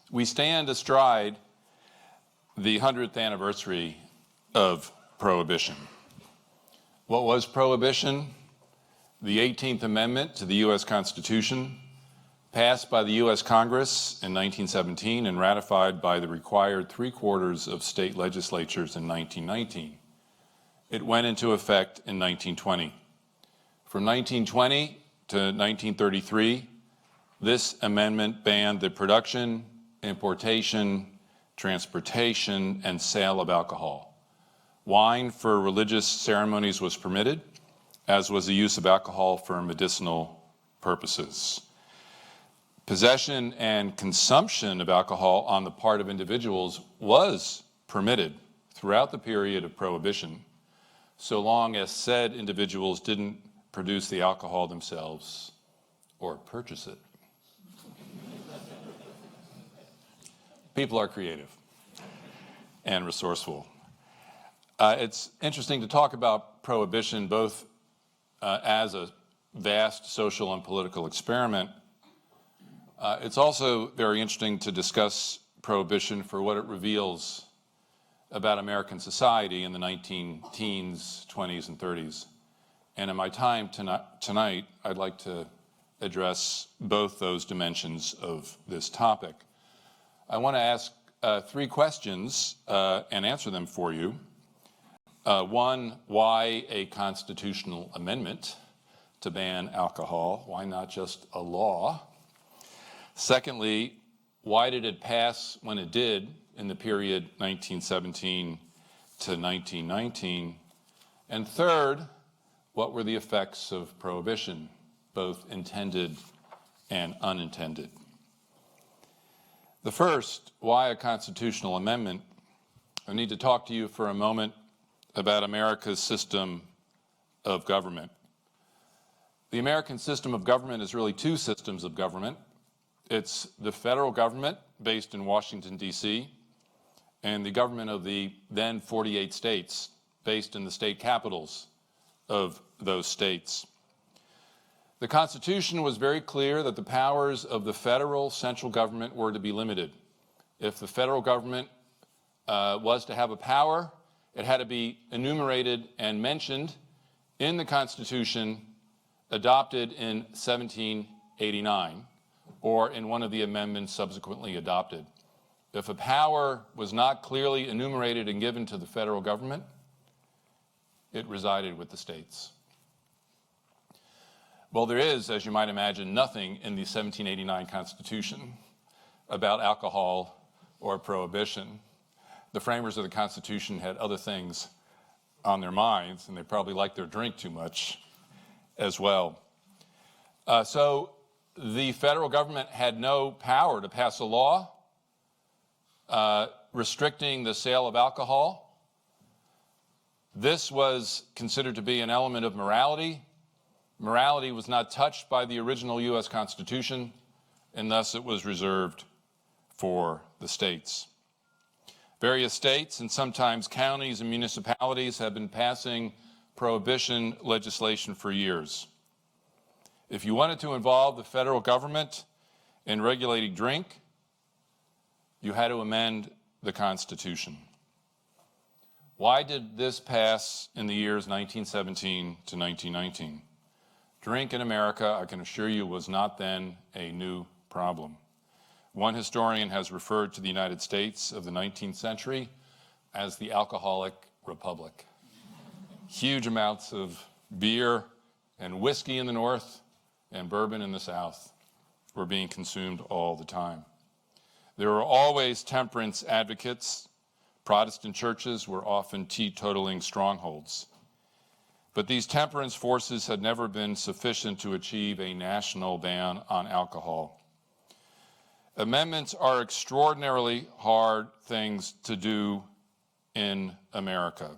We stand astride the 100th anniversary of Prohibition. What was Prohibition? The 18th Amendment to the U.S. Constitution, passed by the U.S. Congress in 1917 and ratified by the required 3/4 of state legislatures in 1919. It went into effect in 1920. From 1920 to 1933, this amendment banned the production, importation, transportation, and sale of alcohol. Wine for religious ceremonies was permitted, as was the use of alcohol for medicinal purposes. Possession and consumption of alcohol on the part of individuals was permitted throughout the period of Prohibition, so long as said individuals didn't produce the alcohol themselves or purchase it. People are creative and resourceful. It's interesting to talk about Prohibition both as a vast social and political experiment. It's also very interesting to discuss Prohibition for what it reveals about American society in the 19-teens, 20s, and 30s. And in my time tonight, I'd like to address both those dimensions of this topic. I want to ask 3 questions and answer them for you. One, why a constitutional amendment to ban alcohol? Why not just a law? Secondly, why did it pass when it did in the period 1917 to 1919? And third, what were the effects of Prohibition, both intended and unintended? The first, why a constitutional amendment? I need to talk to you for a moment about America's system of government. The American system of government is really 2 systems of government. It's the federal government based in Washington, D.C., and the government of the then 48 states based in the state capitals of those states. The Constitution was very clear that the powers of the federal central government were to be limited. If the federal government was to have a power, it had to be enumerated and mentioned in the Constitution adopted in 1789 or in one of the amendments subsequently adopted. If a power was not clearly enumerated and given to the federal government, it resided with the states. Well, there is, as you might imagine, nothing in the 1789 Constitution about alcohol or prohibition. The framers of the Constitution had other things on their minds, and they probably liked their drink too much as well. So the federal government had no power to pass a law restricting the sale of alcohol. This was considered to be an element of morality. Morality was not touched by the original U.S. Constitution, and thus it was reserved for the states. Various states and sometimes counties and municipalities have been passing prohibition legislation for years. If you wanted to involve the federal government in regulating drink, you had to amend the Constitution. Why did this pass in the years 1917 to 1919? Drink in America, I can assure you, was not then a new problem. One historian has referred to the United States of the 19th century as the alcoholic republic. Huge amounts of beer and whiskey in the north and bourbon in the south were being consumed all the time. There were always temperance advocates. Protestant churches were often teetotaling strongholds. But these temperance forces had never been sufficient to achieve a national ban on alcohol. Amendments are extraordinarily hard things to do in America.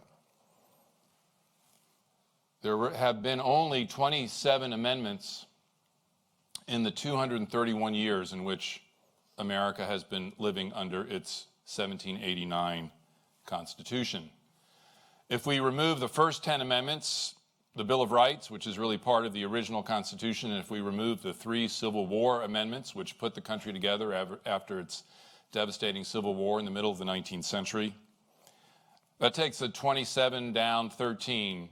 There have been only 27 amendments in the 231 years in which America has been living under its 1789 Constitution. If we remove the first 10 amendments, the Bill of Rights, which is really part of the original Constitution, and if we remove the 3 Civil War amendments, which put the country together after its devastating civil war in the middle of the 19th century. That takes a 27 down 13,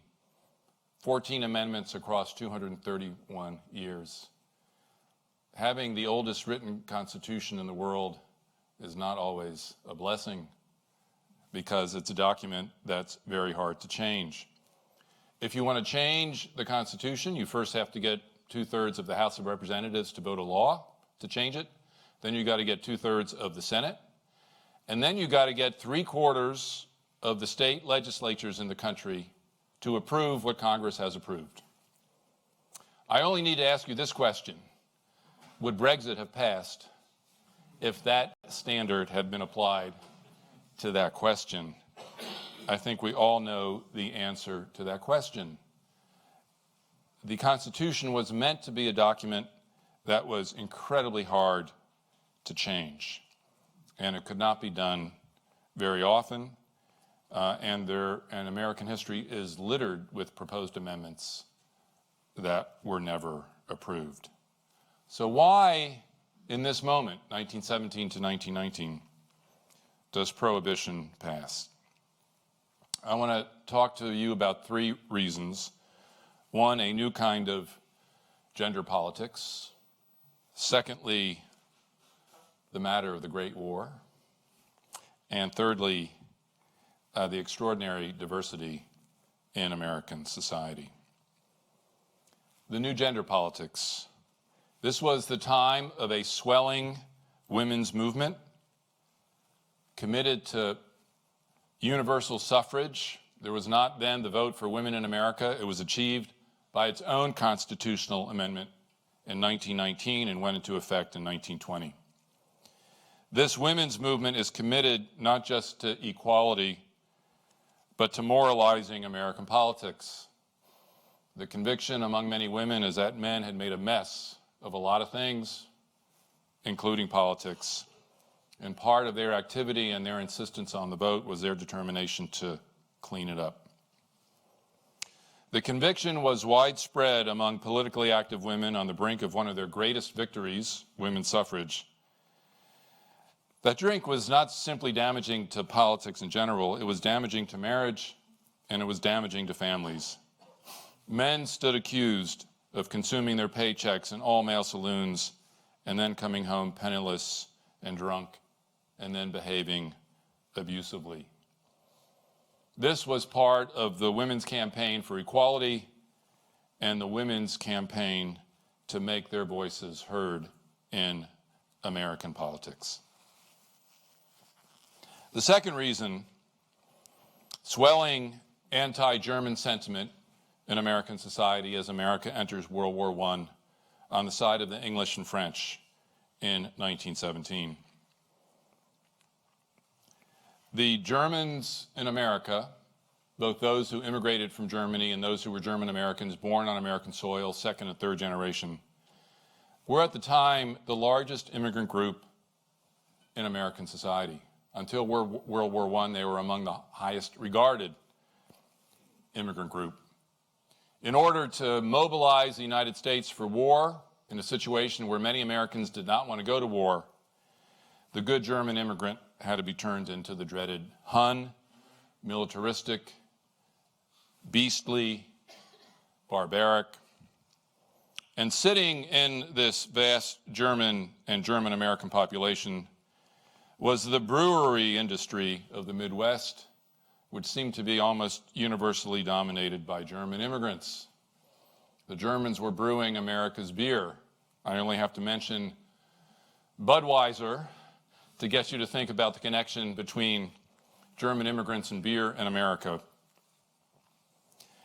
14 amendments across 231 years. Having the oldest written constitution in the world is not always a blessing because it's a document that's very hard to change. If you want to change the Constitution, you first have to get 2/3 of the House of Representatives to vote a law to change it. Then you got to get 2/3 of the Senate. And then you got to get 3/4 of the state legislatures in the country to approve what Congress has approved. I only need to ask you this question. Would Brexit have passed if that standard had been applied to that question? I think we all know the answer to that question. The Constitution was meant to be a document that was incredibly hard to change, and it could not be done very often, and American history is littered with proposed amendments that were never approved. So why, in this moment, 1917 to 1919, does Prohibition pass? I want to talk to you about 3 reasons. 1, a new kind of gender politics. Secondly, the matter of the Great War. And thirdly, the extraordinary diversity in American society. The new gender politics. This was the time of a swelling women's movement committed to universal suffrage. There was not then the vote for women in America. It was achieved by its own constitutional amendment in 1919 and went into effect in 1920. This women's movement is committed not just to equality, but to moralizing American politics. The conviction among many women is that men had made a mess of a lot of things, including politics. And part of their activity and their insistence on the vote was their determination to clean it up. The conviction was widespread among politically active women on the brink of one of their greatest victories, women's suffrage. That drink was not simply damaging to politics in general, it was damaging to marriage, and it was damaging to families. Men stood accused of consuming their paychecks in all-male saloons and then coming home penniless and drunk and then behaving abusively. This was part of the women's campaign for equality and the women's campaign to make their voices heard in American politics. The second reason, swelling anti-German sentiment in American society as America enters World War I on the side of the English and French in 1917. The Germans in America, both those who immigrated from Germany and those who were German Americans born on American soil, 2nd and 3rd generation, were at the time the largest immigrant group in American society. Until World War I, they were among the highest regarded immigrant group. In order to mobilize the United States for war in a situation where many Americans did not want to go to war, the good German immigrant had to be turned into the dreaded Hun, militaristic, beastly, barbaric. And sitting in this vast German and German-American population was the brewery industry of the Midwest, which seemed to be almost universally dominated by German immigrants. The Germans were brewing America's beer. I only have to mention Budweiser to get you to think about the connection between German immigrants and beer in America.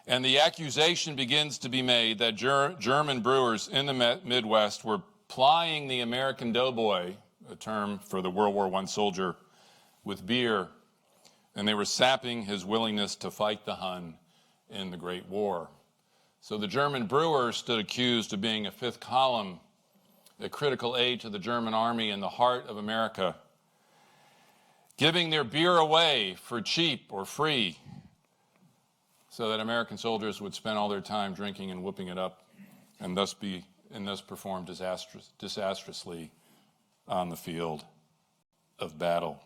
And the accusation begins to be made that German brewers in the Midwest were plying the American doughboy, a term for the World War I soldier, with beer, and they were sapping his willingness to fight the Hun in the Great War. So the German brewers stood accused of being a fifth column, a critical aid to the German army in the heart of America, giving their beer away for cheap or free so that American soldiers would spend all their time drinking and whooping it up and thus perform disastrously on the field of battle.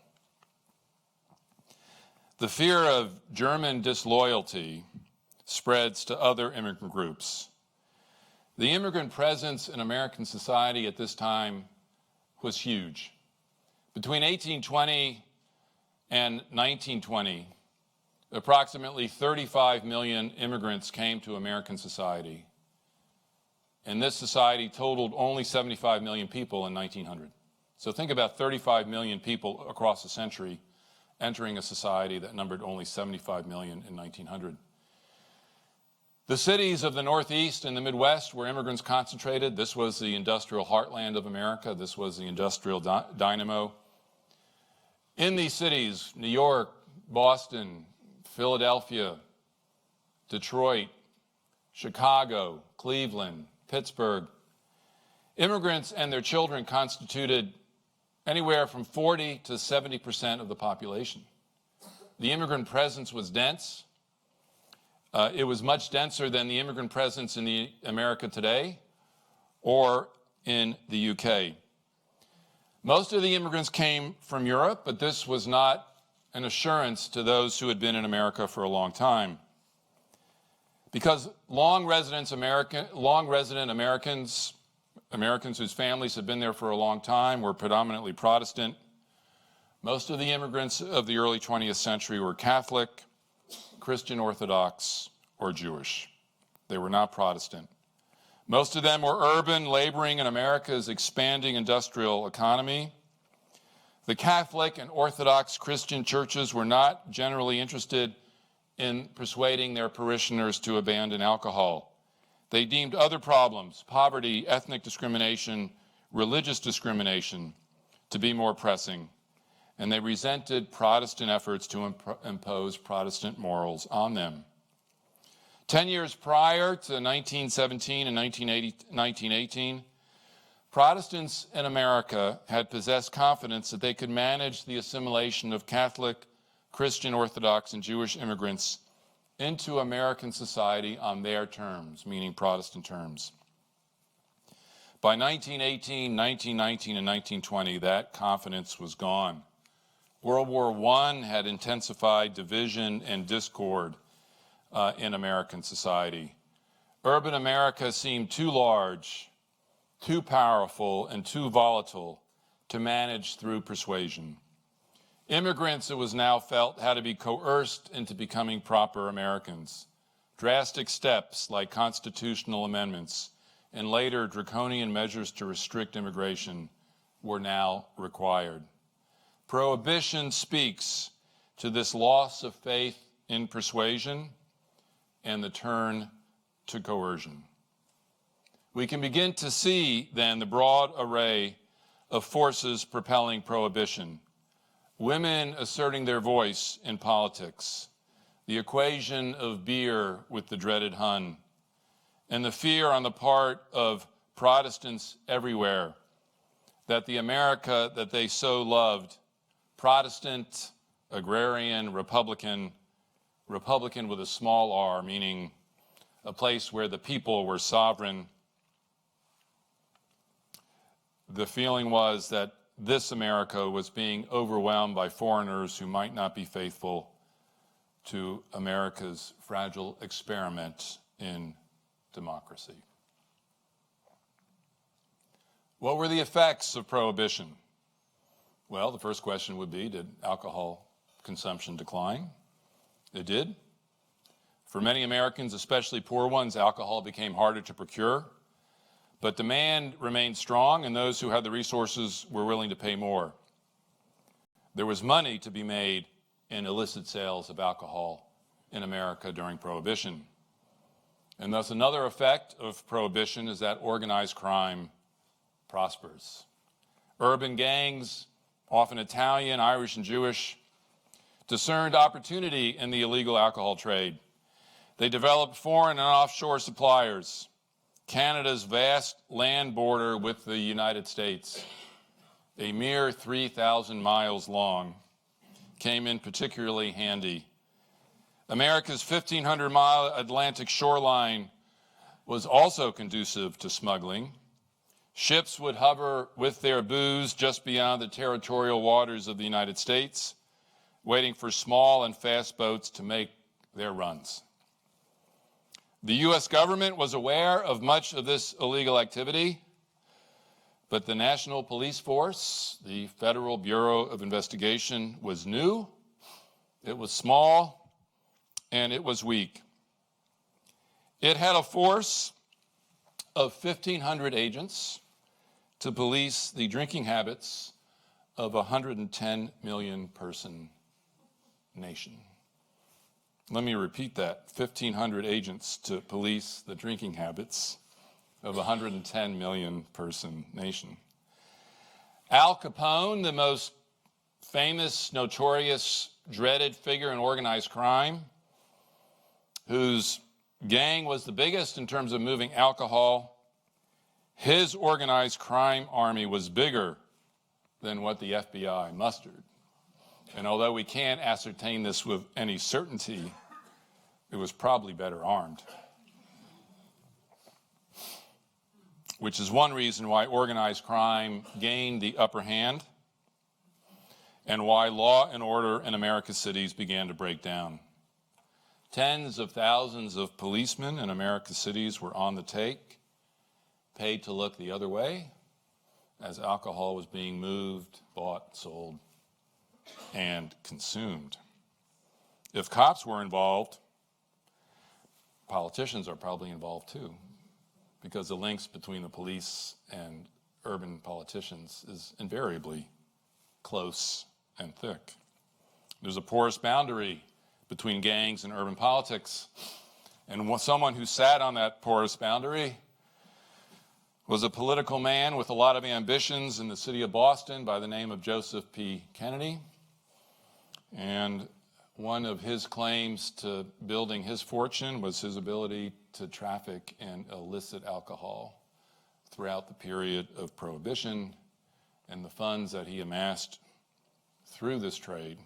The fear of German disloyalty spreads to other immigrant groups. The immigrant presence in American society at this time was huge. Between 1820 and 1920, approximately 35 million immigrants came to American society. And this society totaled only 75 million people in 1900. So think about 35 million people across a century entering a society that numbered only 75 million in 1900. The cities of the Northeast and the Midwest were immigrants concentrated. This was the industrial heartland of America. This was the industrial dynamo. In these cities, New York, Boston, Philadelphia, Detroit, Chicago, Cleveland, Pittsburgh, immigrants and their children constituted anywhere from 40 to 70% of the population. The immigrant presence was dense. It was much denser than the immigrant presence in America today or in the UK. Most of the immigrants came from Europe, but this was not an assurance to those who had been in America for a long time. Because long resident Americans whose families had been there for a long time, were predominantly Protestant. Most of the immigrants of the early 20th century were Catholic, Christian Orthodox, or Jewish. They were not Protestant. Most of them were urban, laboring in America's expanding industrial economy. The Catholic and Orthodox Christian churches were not generally interested in persuading their parishioners to abandon alcohol. They deemed other problems, poverty, ethnic discrimination, religious discrimination, to be more pressing, and they resented Protestant efforts to impose Protestant morals on them. 10 years prior to 1917 and 1918, Protestants in America had possessed confidence that they could manage the assimilation of Catholic, Christian Orthodox, and Jewish immigrants into American society on their terms, meaning Protestant terms. By 1918, 1919, and 1920, that confidence was gone. World War I had intensified division and discord in American society. Urban America seemed too large, too powerful, and too volatile to manage through persuasion. Immigrants, it was now felt, had to be coerced into becoming proper Americans. Drastic steps like constitutional amendments and later draconian measures to restrict immigration were now required. Prohibition speaks to this loss of faith in persuasion and the turn to coercion. We can begin to see then the broad array of forces propelling prohibition. Women asserting their voice in politics, the equation of beer with the dreaded Hun, and the fear on the part of Protestants everywhere that the America that they so loved, Protestant, agrarian, Republican with a small r, meaning a place where the people were sovereign. The feeling was that this America was being overwhelmed by foreigners who might not be faithful to America's fragile experiment in democracy. What were the effects of prohibition? Well, the first question would be, did alcohol consumption decline? It did. For many Americans, especially poor ones, alcohol became harder to procure. But demand remained strong, and those who had the resources were willing to pay more. There was money to be made in illicit sales of alcohol in America during Prohibition. And thus another effect of Prohibition is that organized crime prospers. Urban gangs, often Italian, Irish, and Jewish, discerned opportunity in the illegal alcohol trade. They developed foreign and offshore suppliers. Canada's vast land border with the United States, a mere 3,000 miles long, came in particularly handy. America's 1,500-mile Atlantic shoreline was also conducive to smuggling. Ships would hover with their booze just beyond the territorial waters of the United States, waiting for small and fast boats to make their runs. The U.S. government was aware of much of this illegal activity, but the National Police Force, the Federal Bureau of Investigation, was new, it was small, and it was weak. It had a force of 1,500 agents to police the drinking habits of a 110 million person nation. Let me repeat that, 1,500 agents to police the drinking habits of a 110 million person nation. Al Capone, the most famous, notorious, dreaded figure in organized crime, whose gang was the biggest in terms of moving alcohol, his organized crime army was bigger than what the FBI mustered. And although we can't ascertain this with any certainty, it was probably better armed. Which is one reason why organized crime gained the upper hand and why law and order in America's cities began to break down. Tens of thousands of policemen in America's cities were on the take, paid to look the other way as alcohol was being moved, bought, sold, and consumed. If cops were involved, politicians are probably involved too, because the links between the police and urban politicians is invariably close and thick. There's a porous boundary between gangs and urban politics, and someone who sat on that porous boundary was a political man with a lot of ambitions in the city of Boston by the name of Joseph P. Kennedy. And one of his claims to building his fortune was his ability to traffic in illicit alcohol throughout the period of Prohibition, and the funds that he amassed through this trade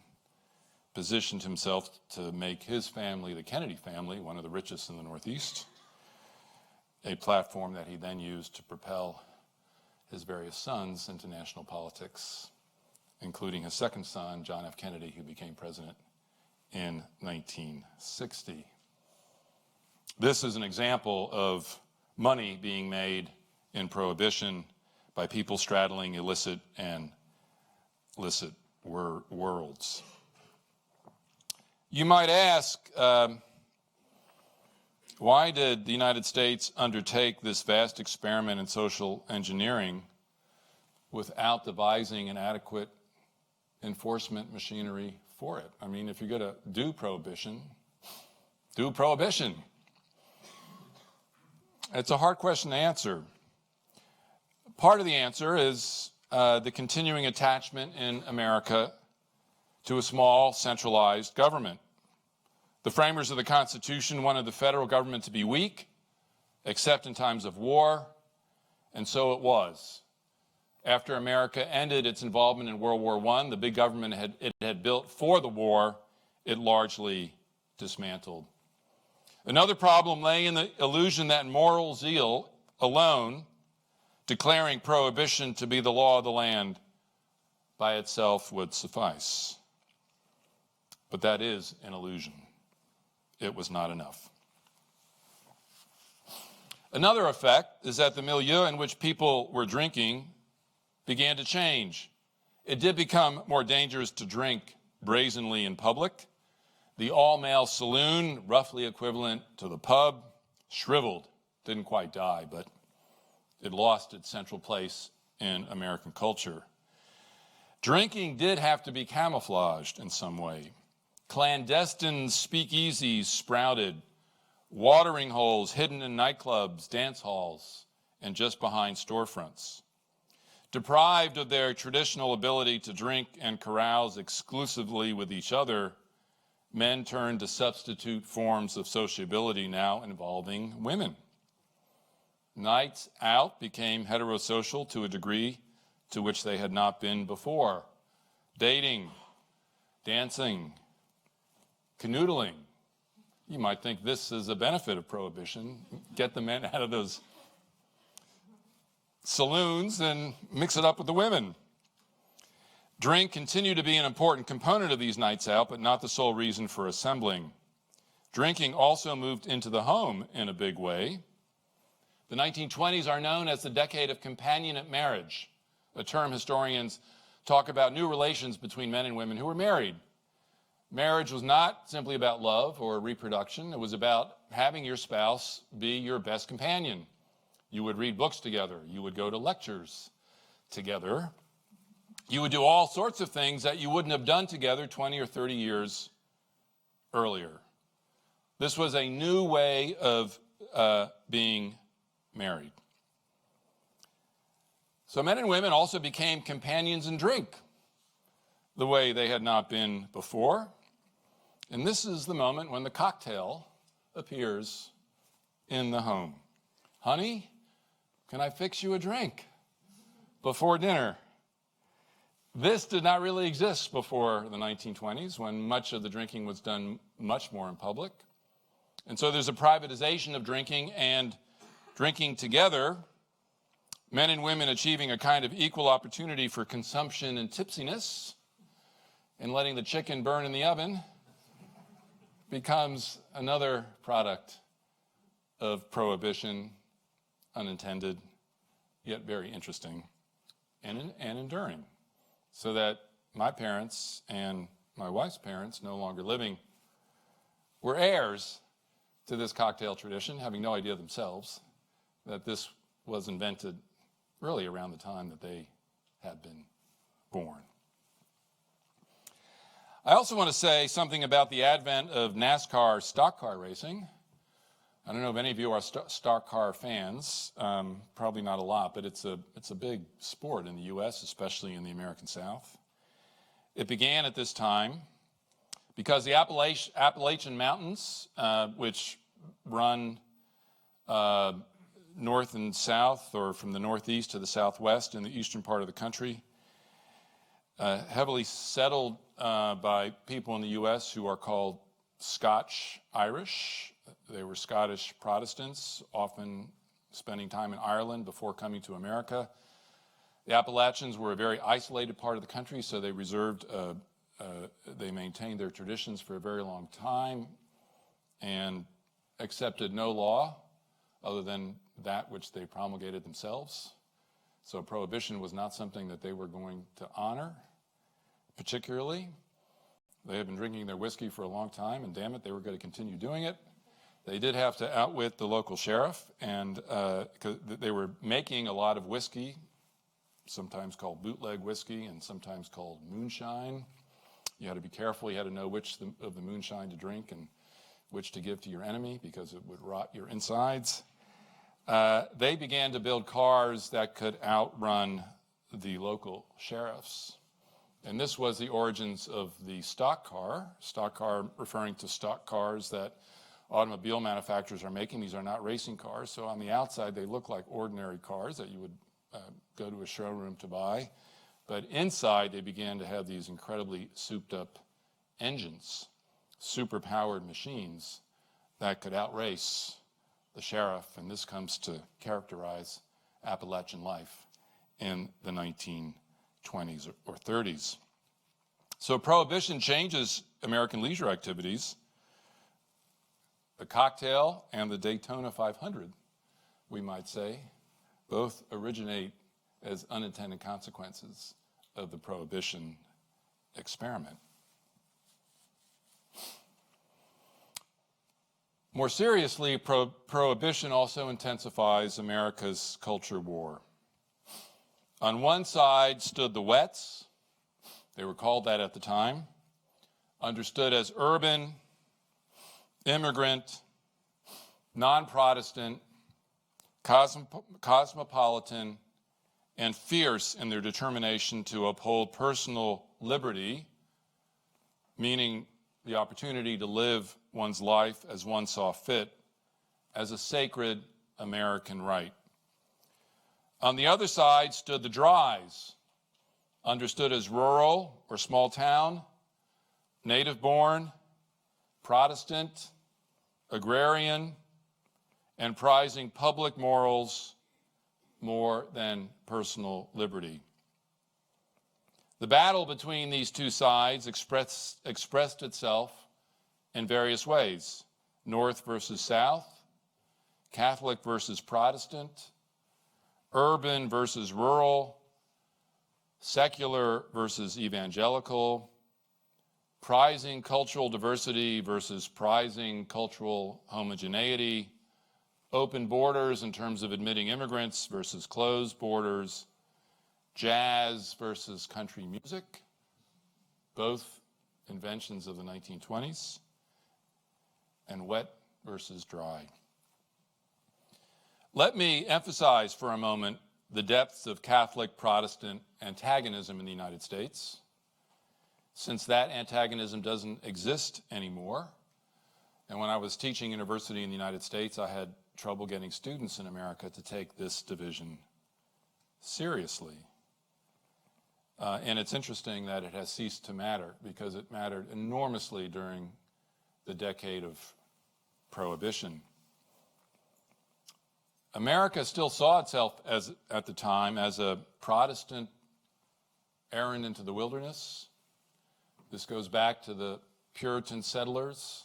positioned himself to make his family, the Kennedy family, one of the richest in the Northeast, a platform that he then used to propel his various sons into national politics, including his second son, John F. Kennedy, who became president in 1960. This is an example of money being made in Prohibition by people straddling illicit and licit worlds. You might ask, why did the United States undertake this vast experiment in social engineering without devising an adequate enforcement machinery for it? I mean, if you're going to do prohibition, do prohibition. It's a hard question to answer. Part of the answer is the continuing attachment in America to a small, centralized government. The framers of the Constitution wanted the federal government to be weak, except in times of war, and so it was. After America ended its involvement in World War I, the big government it had built for the war, it largely dismantled. Another problem lay in the illusion that moral zeal alone, declaring prohibition to be the law of the land, by itself would suffice. But that is an illusion. It was not enough. Another effect is that the milieu in which people were drinking began to change. It did become more dangerous to drink brazenly in public. The all-male saloon, roughly equivalent to the pub, shriveled, didn't quite die, but it lost its central place in American culture. Drinking did have to be camouflaged in some way. Clandestine speakeasies sprouted, watering holes hidden in nightclubs, dance halls, and just behind storefronts. Deprived of their traditional ability to drink and carouse exclusively with each other, men turned to substitute forms of sociability now involving women. Nights out became heterosocial to a degree to which they had not been before. Dating, dancing, canoodling. You might think this is a benefit of prohibition. Get the men out of those saloons and mix it up with the women. Drink continued to be an important component of these nights out, but not the sole reason for assembling. Drinking also moved into the home in a big way. The 1920s are known as the decade of companionate marriage, a term historians talk about new relations between men and women who were married. Marriage was not simply about love or reproduction. It was about having your spouse be your best companion. You would read books together. You would go to lectures together. You would do all sorts of things that you wouldn't have done together 20 or 30 years earlier. This was a new way of being married. So men and women also became companions in drink, the way they had not been before. And this is the moment when the cocktail appears in the home. Honey, can I fix you a drink before dinner? This did not really exist before the 1920s, when much of the drinking was done much more in public. And so there's a privatization of drinking and drinking together, men and women achieving a kind of equal opportunity for consumption and tipsiness, and letting the chicken burn in the oven becomes another product of Prohibition, unintended, yet very interesting and enduring. So that my parents and my wife's parents, no longer living, were heirs to this cocktail tradition, having no idea themselves that this was invented really around the time that they had been born. I also want to say something about the advent of NASCAR stock car racing. I don't know if any of you are stock car fans, probably not a lot, but it's a big sport in the U.S., especially in the American South. It began at this time because the Appalachian Mountains, which run north and south, or from the northeast to the southwest in the eastern part of the country, heavily settled by people in the U.S. who are called Scotch-Irish. They were Scottish Protestants, often spending time in Ireland before coming to America. The Appalachians were a very isolated part of the country, so they they maintained their traditions for a very long time and accepted no law other than that which they promulgated themselves. So Prohibition was not something that they were going to honor, particularly. They had been drinking their whiskey for a long time, and damn it, they were going to continue doing it. They did have to outwit the local sheriff, and because they were making a lot of whiskey, sometimes called bootleg whiskey and sometimes called moonshine. You had to be careful. You had to know which of the moonshine to drink and which to give to your enemy because it would rot your insides. They began to build cars that could outrun the local sheriffs. And this was the origins of the stock car referring to stock cars that automobile manufacturers are making. These are not racing cars. So on the outside, they look like ordinary cars that you would go to a showroom to buy. But inside, they began to have these incredibly souped up engines, super-powered machines that could outrace the sheriff. And this comes to characterize Appalachian life in the 1920s or 30s. So Prohibition changes American leisure activities. The cocktail and the Daytona 500, we might say, both originate as unintended consequences of the Prohibition experiment. More seriously, Prohibition also intensifies America's culture war. On one side stood the Wets, they were called that at the time, understood as urban, immigrant, non-Protestant, cosmopolitan, and fierce in their determination to uphold personal liberty, meaning the opportunity to live one's life as one saw fit, as a sacred American right. On the other side stood the Dries, understood as rural or small town, native-born, Protestant, agrarian, and prizing public morals, more than personal liberty. The battle between these two sides expressed itself in various ways: North versus South, Catholic versus Protestant, urban versus rural, secular versus evangelical, prizing cultural diversity versus prizing cultural homogeneity, open borders in terms of admitting immigrants versus closed borders, jazz versus country music, both inventions of the 1920s, and wet versus dry. Let me emphasize for a moment the depths of Catholic-Protestant antagonism in the United States, since that antagonism doesn't exist anymore. And when I was teaching university in the United States, I had trouble getting students in America to take this division seriously. And it's interesting that it has ceased to matter, because it mattered enormously during the decade of Prohibition. America still saw itself at the time as a Protestant errand into the wilderness. This goes back to the Puritan settlers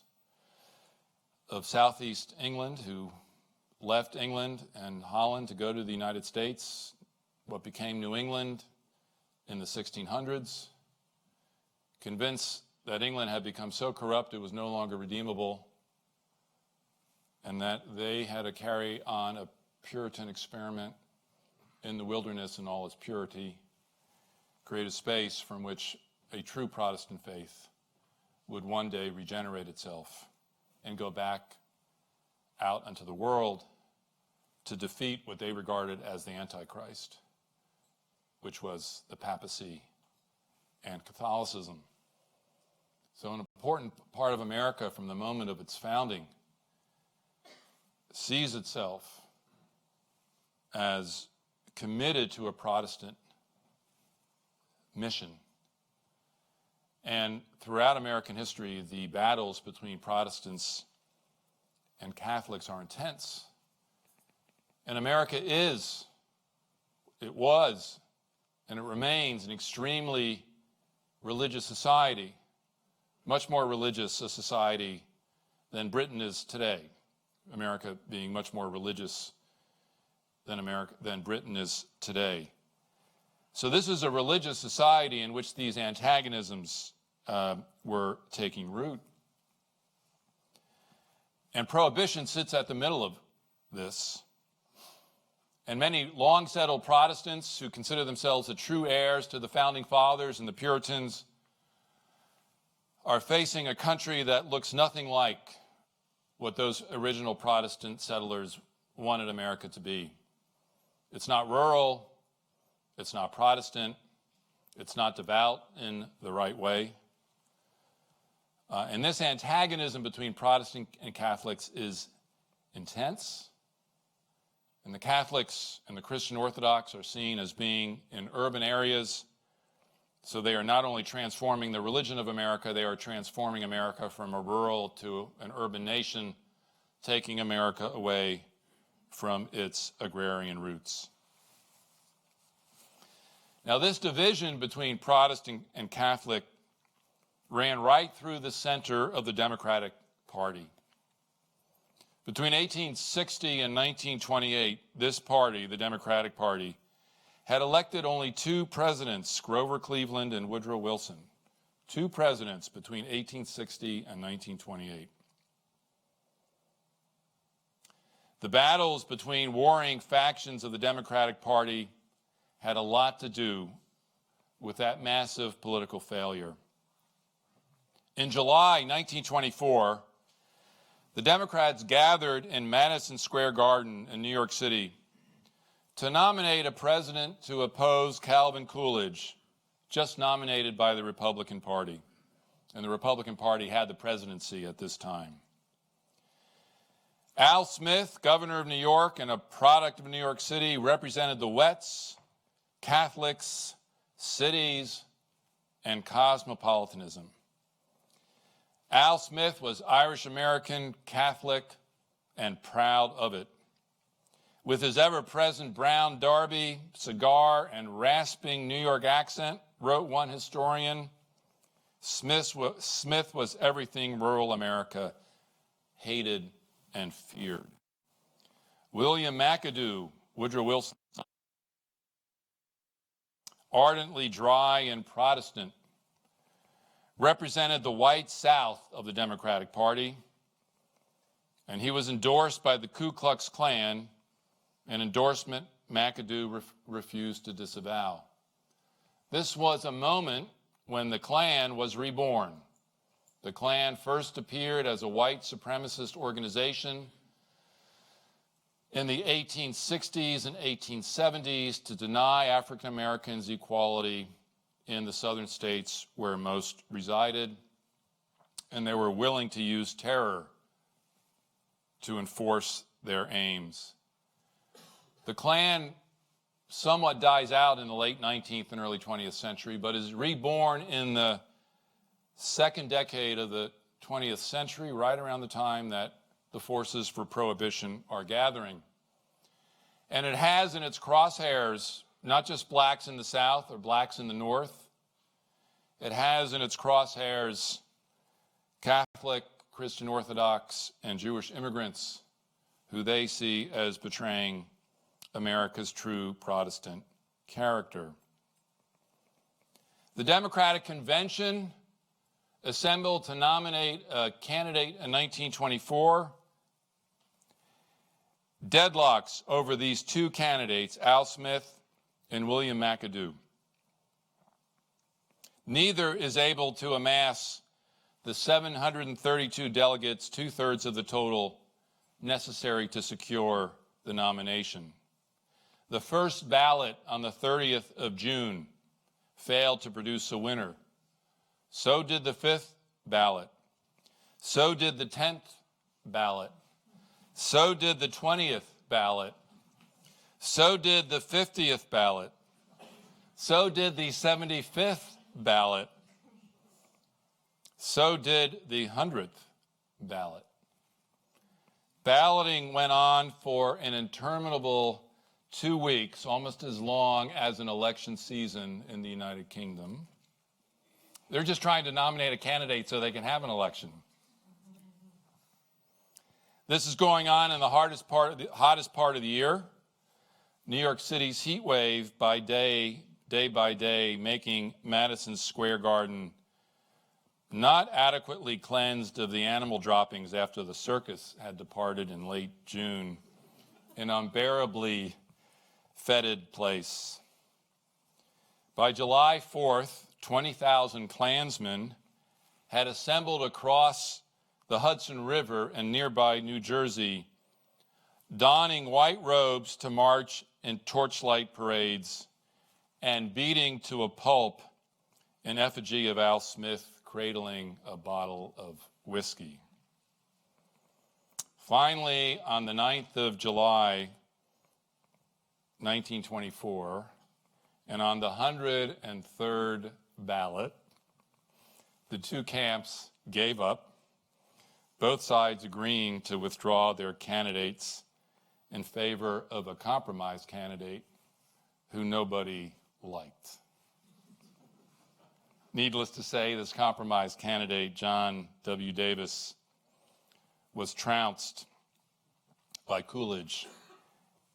of southeast England who left England and Holland to go to the United States, what became New England in the 1600s, convinced that England had become so corrupt it was no longer redeemable, and that they had to carry on a Puritan experiment in the wilderness in all its purity, create a space from which a true Protestant faith would one day regenerate itself and go back out into the world to defeat what they regarded as the Antichrist, which was the papacy and Catholicism. So an important part of America from the moment of its founding sees itself as committed to a Protestant mission. And throughout American history, the battles between Protestants and Catholics are intense. And America was, and it remains an extremely religious society, much more religious a society than Britain is today. America being much more religious than Britain is today. So this is a religious society in which these antagonisms were taking root. And Prohibition sits at the middle of this. And many long-settled Protestants who consider themselves the true heirs to the Founding Fathers and the Puritans are facing a country that looks nothing like what those original Protestant settlers wanted America to be. It's not rural, it's not Protestant, it's not devout in the right way. And this antagonism between Protestant and Catholics is intense. And the Catholics and the Christian Orthodox are seen as being in urban areas. So they are not only transforming the religion of America, they are transforming America from a rural to an urban nation, taking America away from its agrarian roots. Now, this division between Protestant and Catholic ran right through the center of the Democratic Party. Between 1860 and 1928, this party, the Democratic Party, had elected only two presidents, Grover Cleveland and Woodrow Wilson. Two presidents between 1860 and 1928. The battles between warring factions of the Democratic Party had a lot to do with that massive political failure. In July 1924, the Democrats gathered in Madison Square Garden in New York City to nominate a president to oppose Calvin Coolidge, just nominated by the Republican Party. And the Republican Party had the presidency at this time. Al Smith, governor of New York and a product of New York City, represented the Wets, Catholics, cities, and cosmopolitanism. Al Smith was Irish American, Catholic, and proud of it. with his ever-present brown derby, cigar, and rasping New York accent, wrote one historian, Smith was everything rural America hated and feared. William McAdoo, Woodrow Wilson, ardently dry and Protestant, represented the white South of the Democratic Party, and he was endorsed by the Ku Klux Klan, an endorsement McAdoo refused to disavow. This was a moment when the Klan was reborn. The Klan first appeared as a white supremacist organization in the 1860s and 1870s to deny African Americans equality in the southern states where most resided, and they were willing to use terror to enforce their aims. The Klan somewhat dies out in the late 19th and early 20th century, but is reborn in the second decade of the 20th century, right around the time that the forces for Prohibition are gathering. And it has in its crosshairs not just blacks in the South or blacks in the North. It has in its crosshairs Catholic, Christian Orthodox, and Jewish immigrants who they see as betraying America's true Protestant character. The Democratic Convention assembled to nominate a candidate in 1924. Deadlocks over these two candidates, Al Smith and William McAdoo. Neither is able to amass the 732 delegates, 2/3 of the total, necessary to secure the nomination. The first ballot on the 30th of June failed to produce a winner. So did the 5th ballot. So did the 10th ballot. So did the 20th ballot. So did the 50th ballot. So did the 75th ballot. So did the 100th ballot. Balloting went on for an interminable 2 weeks, almost as long as an election season in the United Kingdom. They're just trying to nominate a candidate so they can have an election. This is going on in the hottest part of the year. New York City's heat wave by day by day, making Madison Square Garden not adequately cleansed of the animal droppings after the circus had departed in late June, an unbearably fetid place. By July 4th, 20,000 Klansmen had assembled across the Hudson River and nearby New Jersey, donning white robes to march in torchlight parades and beating to a pulp an effigy of Al Smith cradling a bottle of whiskey. Finally, on the 9th of July, 1924, and on the 103rd ballot, the two camps gave up, both sides agreeing to withdraw their candidates in favor of a compromise candidate who nobody liked. Needless to say, this compromise candidate, John W. Davis, was trounced by Coolidge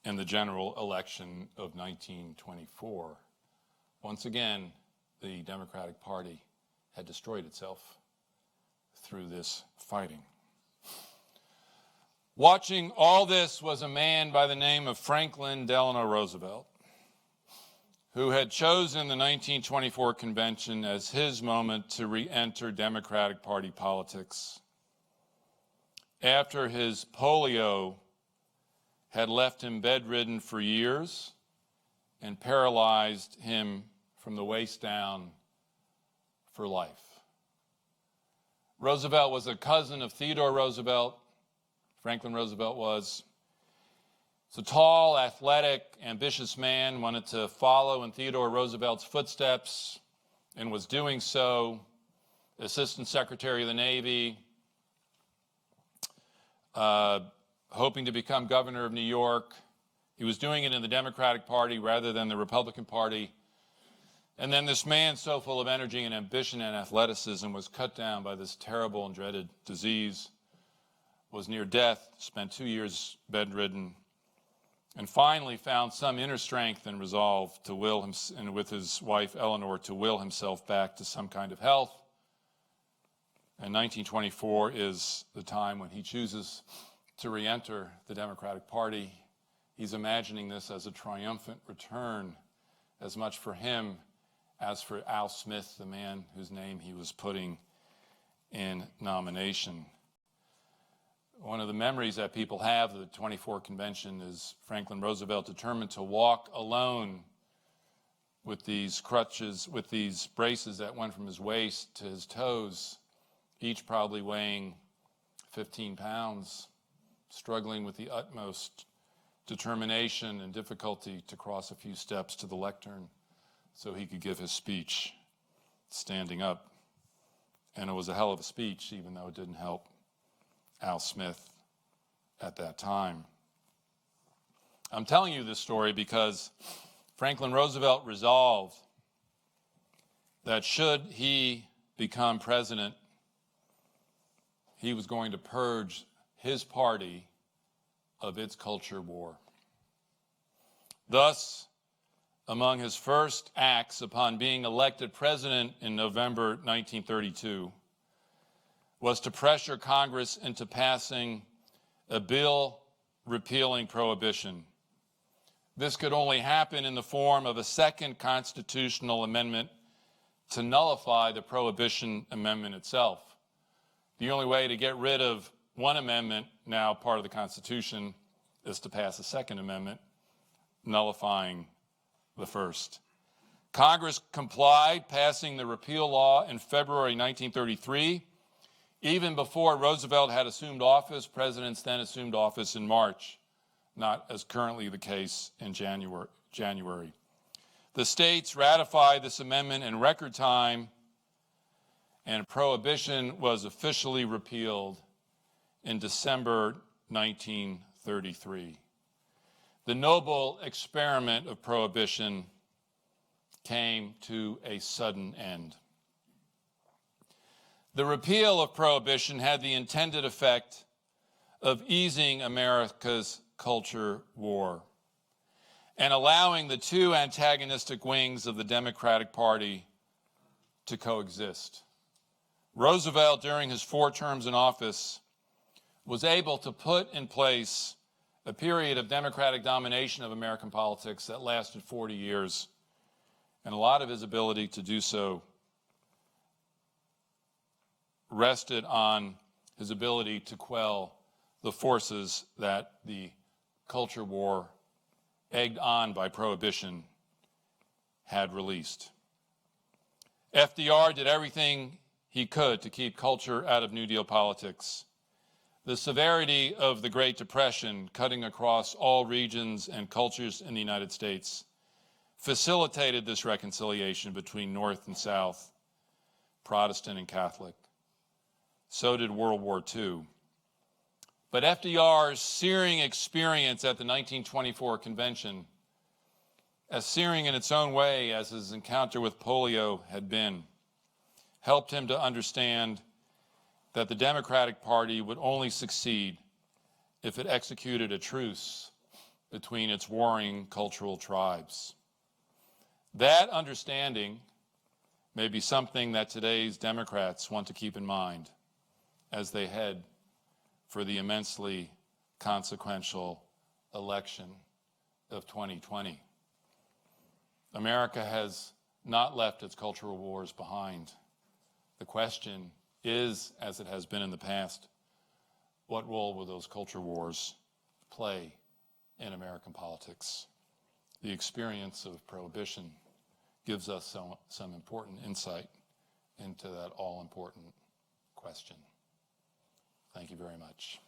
in the general election of 1924. Once again, the Democratic Party had destroyed itself through this fighting. Watching all this was a man by the name of Franklin Delano Roosevelt, who had chosen the 1924 convention as his moment to re-enter Democratic Party politics after his polio had left him bedridden for years and paralyzed him from the waist down for life. Roosevelt was a cousin of Theodore Roosevelt. Franklin Roosevelt was. He's a tall, athletic, ambitious man, wanted to follow in Theodore Roosevelt's footsteps and was doing so. Assistant Secretary of the Navy, hoping to become governor of New York, He was doing it in the Democratic Party rather than the Republican Party. And then this man, so full of energy and ambition and athleticism, was cut down by this terrible and dreaded disease, was near death, spent 2 years bedridden, and finally found some inner strength and resolve to will him, and with his wife Eleanor, to will himself back to some kind of health. And 1924 is the time when he chooses to re-enter the Democratic Party. He's imagining this as a triumphant return, as much for him as for Al Smith, the man whose name he was putting in nomination. One of the memories that people have of the 24 convention is Franklin Roosevelt determined to walk alone with these crutches, with these braces that went from his waist to his toes, each probably weighing 15 pounds, struggling with the utmost determination and difficulty to cross a few steps to the lectern so he could give his speech standing up. And it was a hell of a speech, even though it didn't help Al Smith at that time. I'm telling you this story because Franklin Roosevelt resolved that should he become president, he was going to purge his party of its culture war. Thus, among his first acts upon being elected president in November 1932 was to pressure Congress into passing a bill repealing Prohibition. This could only happen in the form of a second constitutional amendment to nullify the Prohibition Amendment itself. The only way to get rid of one amendment, now part of the Constitution, is to pass a second amendment nullifying the first. Congress complied, passing the repeal law in February 1933. Even before Roosevelt had assumed office, presidents then assumed office in March, not as currently the case in January. The states ratified this amendment in record time, and Prohibition was officially repealed in December 1933. The noble experiment of Prohibition came to a sudden end. The repeal of Prohibition had the intended effect of easing America's culture war and allowing the two antagonistic wings of the Democratic Party to coexist. Roosevelt, during his 4 terms in office, was able to put in place a period of democratic domination of American politics that lasted 40 years, and a lot of his ability to do so rested on his ability to quell the forces that the culture war, egged on by Prohibition, had released. FDR did everything he could to keep culture out of New Deal politics. The severity of the Great Depression, cutting across all regions and cultures in the United States, facilitated this reconciliation between North and South, Protestant and Catholic. So did World War II. But FDR's searing experience at the 1924 convention, as searing in its own way as his encounter with polio had been, helped him to understand that the Democratic Party would only succeed if it executed a truce between its warring cultural tribes. That understanding may be something that today's Democrats want to keep in mind as they head for the immensely consequential election of 2020. America has not left its cultural wars behind. The question is, as it has been in the past, what role will those culture wars play in American politics? The experience of Prohibition gives us some important insight into that all-important question. Thank you very much.